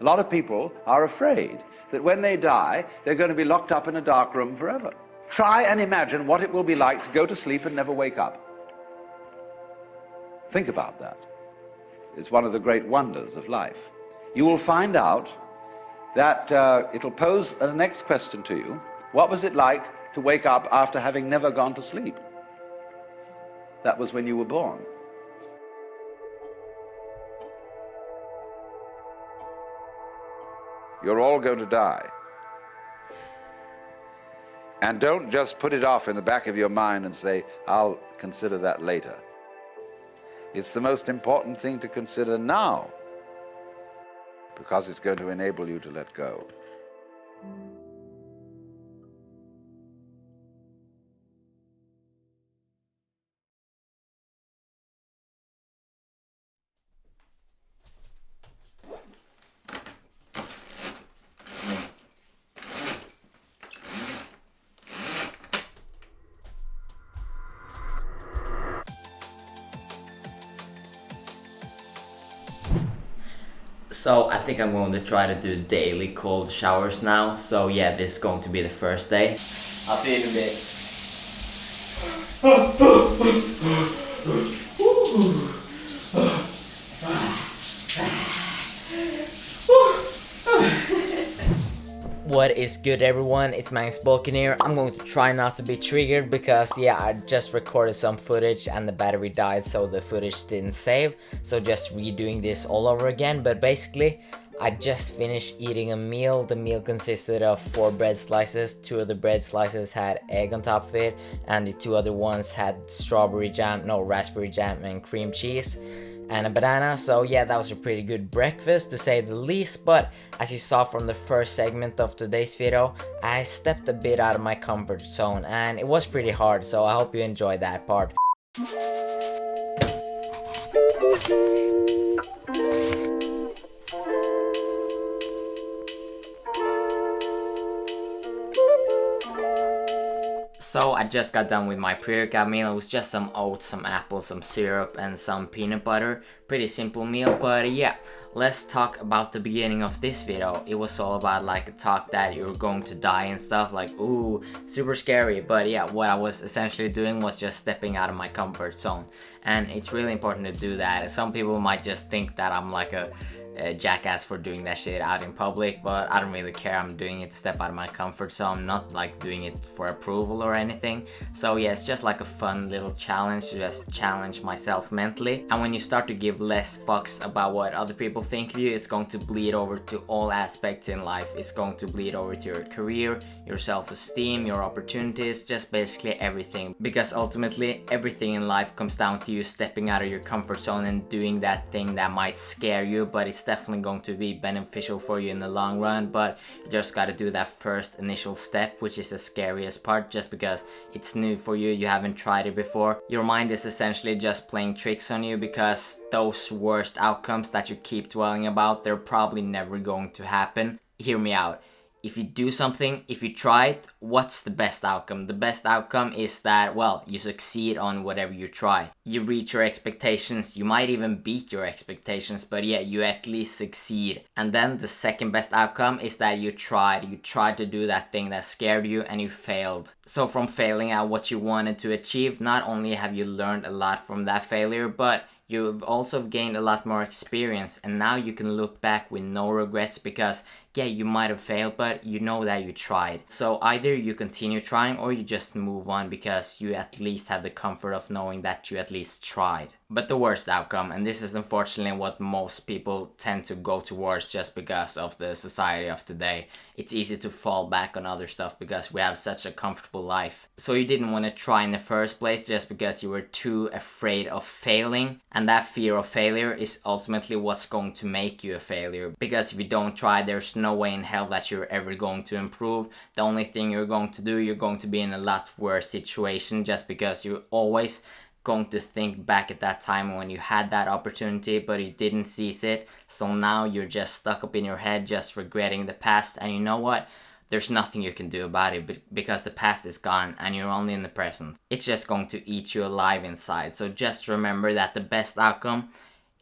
A lot of people are afraid that when they die, they're going to be locked up in a dark room forever. Try and imagine what it will be like to go to sleep and never wake up. Think about that. It's one of the great wonders of life. You will find out that it'll pose the next question to you. What was it like to wake up after having never gone to sleep? That was when you were born. You're all going to die. And don't just put it off in the back of your mind and say, I'll consider that later. It's the most important thing to consider now, because it's going to enable you to let go. So I think I'm going to try to do daily cold showers now. So yeah, this is going to be the first day. I'll see you in a bit. What is good, everyone? It's Magnus Bulkan here. I'm going to try not to be triggered because yeah, I just recorded some footage and the battery died, so the footage didn't save. So just redoing this all over again. But basically, I just finished eating a meal. The meal consisted of 4 bread slices. 2 of the bread slices had egg on top of it, and the 2 other ones had raspberry jam and cream cheese and a banana. So yeah, that was a pretty good breakfast to say the least. But as you saw from the first segment of today's video, I stepped a bit out of my comfort zone and it was pretty hard, so I hope you enjoyed that part. So I just got done with my pre-workout meal. It was just some oats, some apples, some syrup, and some peanut butter. Pretty simple meal, but yeah, let's talk about the beginning of this video. It was all about like a talk that you're going to die and stuff, like ooh, super scary. But yeah, what I was essentially doing was just stepping out of my comfort zone. And it's really important to do that. Some people might just think that I'm like a jackass for doing that shit out in public, but I don't really care. I'm doing it to step out of my comfort zone. I'm not like doing it for approval or anything. So yeah, it's just like a fun little challenge to just challenge myself mentally. And when you start to give less fucks about what other people think of you, it's going to bleed over to all aspects in life. It's going to bleed over to your career, your self-esteem, your opportunities, just basically everything. Because ultimately, everything in life comes down to you stepping out of your comfort zone and doing that thing that might scare you, but it's definitely going to be beneficial for you in the long run. But you just got to do that first initial step, which is the scariest part, just because it's new for you, you haven't tried it before. Your mind is essentially just playing tricks on you, because those worst outcomes that you keep dwelling about, they're probably never going to happen. Hear me out. If you do something, if you try it, what's the best outcome? The best outcome is that, well, you succeed on whatever you try. You reach your expectations, you might even beat your expectations, but yeah, you at least succeed. And then the second best outcome is that you tried to do that thing that scared you and you failed. So from failing at what you wanted to achieve, not only have you learned a lot from that failure, but you've also gained a lot more experience, and now you can look back with no regrets, because yeah, you might have failed, but you know that you tried. So either you continue trying or you just move on, because you at least have the comfort of knowing that you at least tried. But the worst outcome, and this is unfortunately what most people tend to go towards just because of the society of today, it's easy to fall back on other stuff because we have such a comfortable life. So you didn't want to try in the first place just because you were too afraid of failing, and that fear of failure is ultimately what's going to make you a failure. Because if you don't try, there's no way in hell that you're ever going to improve. The only thing you're going to do, you're going to be in a lot worse situation, just because you're always going to think back at that time when you had that opportunity but you didn't seize it. So now you're just stuck up in your head just regretting the past, and you know what? There's nothing you can do about it because the past is gone and you're only in the present. It's just going to eat you alive inside. So just remember that the best outcome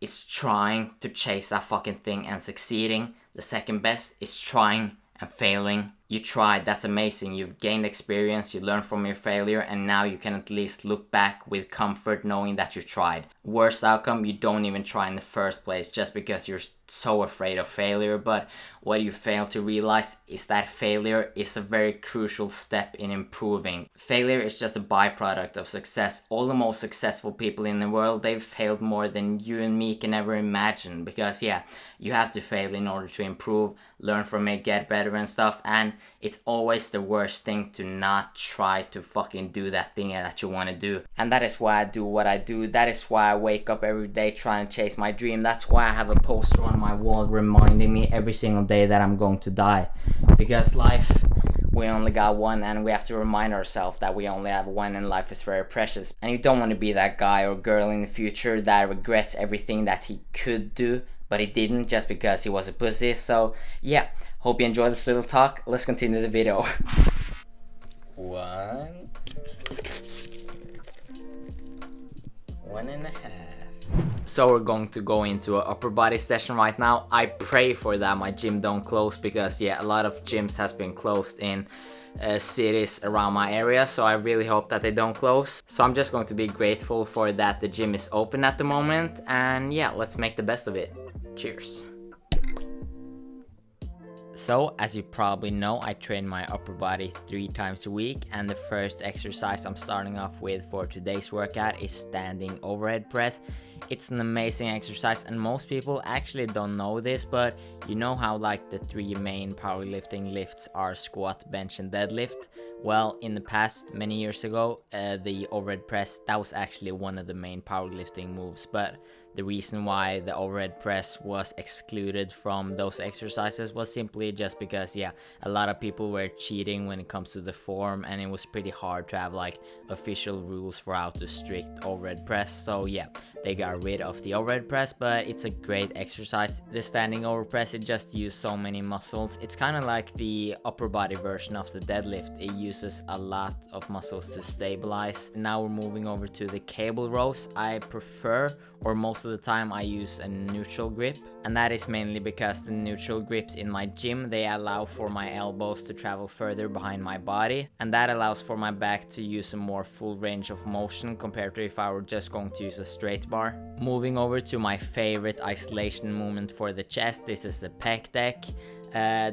is trying to chase that fucking thing and succeeding. The second best is trying and failing. You tried, that's amazing. You've gained experience, you learned from your failure, and now you can at least look back with comfort knowing that you tried. Worst outcome, you don't even try in the first place just because you're so afraid of failure. But what you fail to realize is that failure is a very crucial step in improving. Failure is just a byproduct of success. All the most successful people in the world, they've failed more than you and me can ever imagine, because yeah, you have to fail in order to improve, learn from it, get better and stuff. And it's always the worst thing to not try to fucking do that thing that you want to do. And that is why I do what I do. That is why I wake up every day trying to chase my dream. That's why I have a poster on my wall reminding me every single day that I'm going to die. Because life, we only got one, and we have to remind ourselves that we only have one, and life is very precious. And you don't want to be that guy or girl in the future that regrets everything that he could do but he didn't just because he was a pussy. So yeah, hope you enjoyed this little talk. Let's continue the video. 1.5. So we're going to go into an upper body session right now. I pray for that my gym don't close, because yeah, a lot of gyms has been closed in cities around my area, so I really hope that they don't close. So I'm just going to be grateful for that the gym is open at the moment, and yeah, let's make the best of it. Cheers. So, as you probably know, I train my upper body 3 times a week, and the first exercise I'm starting off with for today's workout is standing overhead press. It's an amazing exercise, and most people actually don't know this, but you know how like the 3 main powerlifting lifts are squat, bench and deadlift? Well, in the past, many years ago, the overhead press, that was actually one of the main powerlifting moves, but the reason why the overhead press was excluded from those exercises was simply just because, yeah, a lot of people were cheating when it comes to the form, and it was pretty hard to have like official rules for how to strict overhead press. So yeah, they got rid of the overhead press, but it's a great exercise. The standing over press, it just uses so many muscles. It's kind of like the upper body version of the deadlift. It uses a lot of muscles to stabilize. Now we're moving over to the cable rows. I prefer, or most of the time, I use a neutral grip, and that is mainly because the neutral grips in my gym, they allow for my elbows to travel further behind my body, and that allows for my back to use a more full range of motion compared to if I were just going to use a straight bar. Moving over to my favorite isolation movement for the chest, this is the pec deck.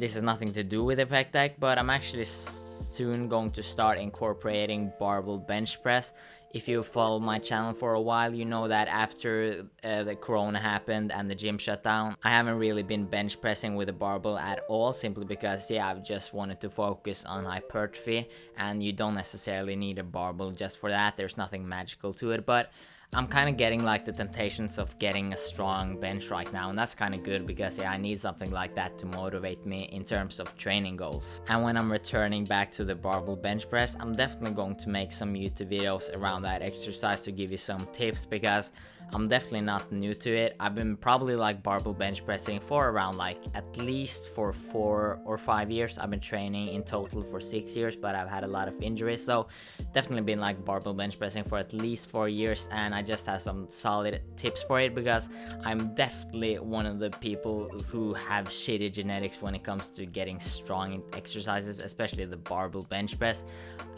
This has nothing to do with the pec deck, but I'm actually soon going to start incorporating barbell bench press. If you follow my channel for a while, you know that after the corona happened and the gym shut down, I haven't really been bench pressing with a barbell at all, simply because yeah, I've just wanted to focus on hypertrophy, and you don't necessarily need a barbell just for that. There's nothing magical to it, but I'm kind of getting like the temptations of getting a strong bench right now, and that's kind of good because yeah, I need something like that to motivate me in terms of training goals. And when I'm returning back to the barbell bench press, I'm definitely going to make some YouTube videos around that exercise to give you some tips, because I'm definitely not new to it. I've been probably like barbell bench pressing for around like at least for 4 or 5 years. I've been training in total for 6 years, but I've had a lot of injuries, so definitely been like barbell bench pressing for at least 4 years, and I just have some solid tips for it, because I'm definitely one of the people who have shitty genetics when it comes to getting strong in exercises, especially the barbell bench press.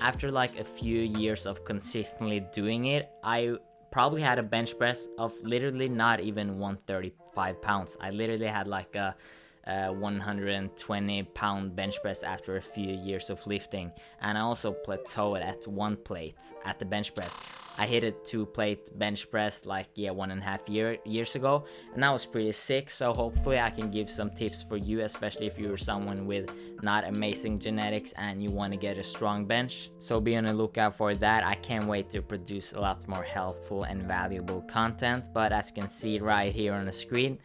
After like a few years of consistently doing it, I probably had a bench press of literally not even 135 pounds. I literally had like a 120 pound bench press after a few years of lifting, and I also plateaued at 1 plate at the bench press. I hit a 2-plate bench press like 1.5 years ago, and that was pretty sick. So hopefully I can give some tips for you, especially if you're someone with not amazing genetics and you want to get a strong bench. So be on the lookout for that. I can't wait to produce a lot more helpful and valuable content, but as you can see right here on the screen,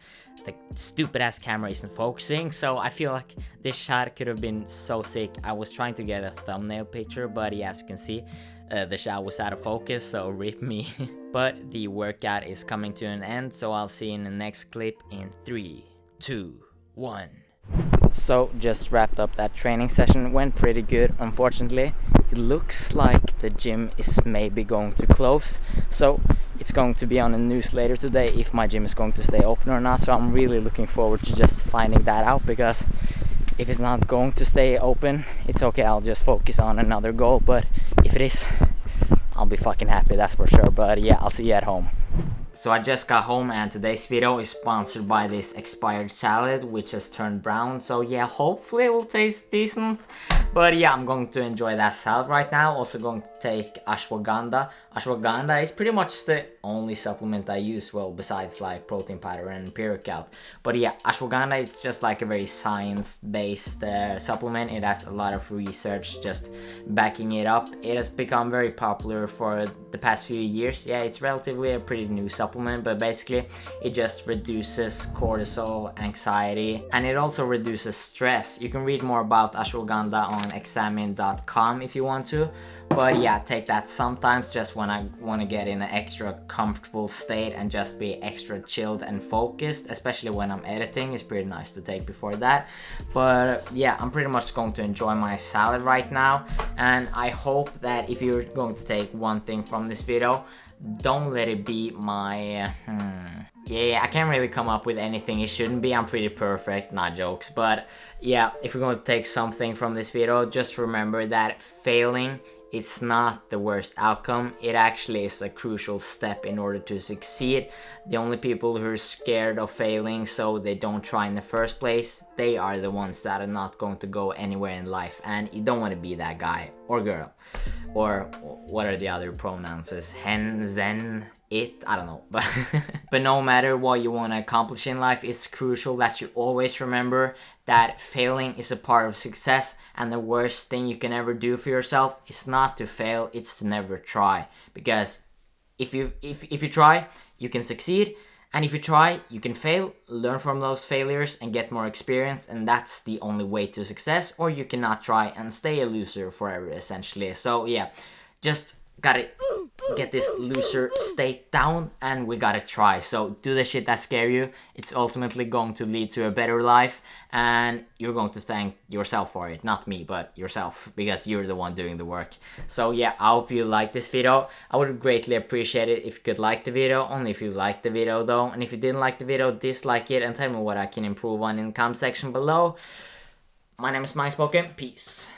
the stupid ass camera isn't focusing, so I feel like this shot could have been so sick. I was trying to get a thumbnail picture, but yeah, as you can see, the shot was out of focus, so rip me. But the workout is coming to an end, so I'll see you in the next clip in 3, 2, 1. So just wrapped up that training session. Went pretty good. Unfortunately, it looks like the gym is maybe going to close, so it's going to be on the news later today if my gym is going to stay open or not. So I'm really looking forward to just finding that out, because if it's not going to stay open, it's okay, I'll just focus on another goal. But if it is, I'll be fucking happy, that's for sure. But yeah, I'll see you at home. So I just got home, and today's video is sponsored by this expired salad which has turned brown. So yeah, hopefully it will taste decent. But yeah, I'm going to enjoy that salad right now. Also going to take ashwagandha. Ashwagandha is pretty much the only supplement I use, well, besides like protein powder and pre-workout. But yeah, ashwagandha is just like a very science-based supplement. It has a lot of research just backing it up. It has become very popular for the past few years. Yeah, it's relatively a pretty new supplement, but basically it just reduces cortisol, anxiety, and it also reduces stress. You can read more about ashwagandha on examine.com if you want to. But yeah, take that sometimes just when I want to get in an extra comfortable state and just be extra chilled and focused, especially when I'm editing. It's pretty nice to take before that. But yeah, I'm pretty much going to enjoy my salad right now, and I hope that if you're going to take one thing from this video, don't let it be my yeah, I can't really come up with anything it shouldn't be. I'm pretty perfect, not jokes. But yeah, if you're going to take something from this video, just remember that failing, it's not the worst outcome. It actually is a crucial step in order to succeed. The only people who are scared of failing so they don't try in the first place, they are the ones that are not going to go anywhere in life. And you don't want to be that guy or girl. Or what are the other pronouns? Hen, zen, it, I don't know. But no matter what you want to accomplish in life, it's crucial that you always remember that failing is a part of success, and the worst thing you can ever do for yourself is not to fail, it's to never try. Because if you try, you can succeed, and if you try, you can fail, learn from those failures and get more experience, and that's the only way to success. Or you cannot try and stay a loser forever, essentially. So yeah, just gotta get this loser state down, and we gotta try. So do the shit that scare you. It's ultimately going to lead to a better life, and you're going to thank yourself for it. Not me, but yourself, because you're the one doing the work. So yeah, I hope you like this video. I would greatly appreciate it if you could like the video, only if you liked the video though. And if you didn't like the video, dislike it and tell me what I can improve on in the comment section below. My name is Magnus. Peace.